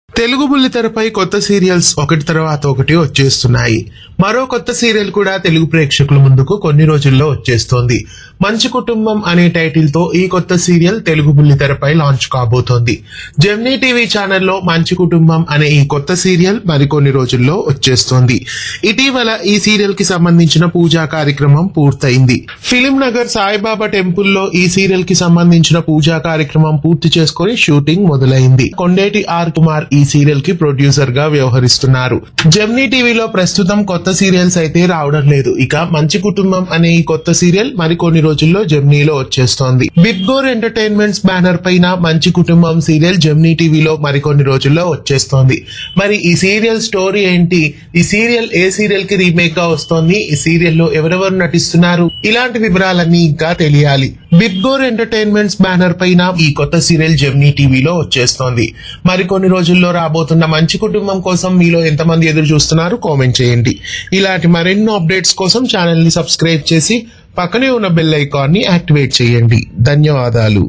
తెలుగు బుల్లితెరపై కొత్త సీరియల్స్ ఒకటి తర్వాత ఒకటి వచ్చేస్తున్నాయి. మరో కొత్త సీరియల్ కూడా తెలుగు ప్రేక్షకుల ముందుకు కొన్ని రోజుల్లో వచ్చేస్తోంది. మంచి కుటుంబం అనే టైటిల్ తో ఈ కొత్త సీరియల్ తెలుగు బుల్లితెరపై లాంచ్ కాబోతోంది. జెమినీ టీవీ ఛానల్లో మంచి కుటుంబం అనే ఈ కొత్త సీరియల్ మరికొన్ని రోజుల్లో వచ్చేస్తోంది. ఇటీవల ఈ సీరియల్ కి సంబంధించిన పూజా కార్యక్రమం పూర్తయింది. ఫిలిం నగర్ సాయిబాబా టెంపుల్లో ఈ సీరియల్ కి సంబంధించిన పూజా కార్యక్రమం పూర్తి చేసుకుని షూటింగ్ మొదలైంది. కొండేటి ఆర్ కుమార్ ఈ సీరియల్ కి ప్రొడ్యూసర్ గా వ్యవహరిస్తున్నారు. జెమినీ టీవీలో ప్రస్తుతం కొత్త సీరియల్స్ అయితే రావడం లేదు. ఇక మంచి కుటుంబం అనే ఈ కొత్త సీరియల్ మరికొన్ని రోజుల్లో జెమినీలో వచ్చేస్తోంది. బిగ్ బోర్ ఎంటర్టైన్మెంట్స్ బ్యానర్ పైన మంచి కుటుంబం సీరియల్ జెమినీ టీవీలో మరికొన్ని రోజుల్లో వచ్చేస్తోంది. మరి ఈ సీరియల్ స్టోరీ ఏంటి? ఈ సీరియల్ ఏ సీరియల్ కి రీమేక్ గా వస్తోంది? ఈ సీరియల్ లో ఎవరెవరు నటిస్తున్నారు? ఇలాంటి వివరాలన్నీ ఇంకా తెలియాలి. బిగ్ బోర్ ఎంటర్టైన్మెంట్స్ బ్యానర్ పైన ఈ కొత్త సీరియల్ జెమినీ టీవీలో వచ్చేస్తోంది. మరికొన్ని రోజుల్లో రాబోతున్న మంచి కుటుంబం కోసం మీలో ఎంతమంది ఎదురు చూస్తున్నారు కామెంట్ చేయండి. ఇలాంటి మరెన్నో అప్డేట్స్ కోసం ఛానల్ ని సబ్స్క్రైబ్ చేసి పక్కనే ఉన్న బెల్ ఐకాన్ ని యాక్టివేట్ చేయండి. ధన్యవాదాలు.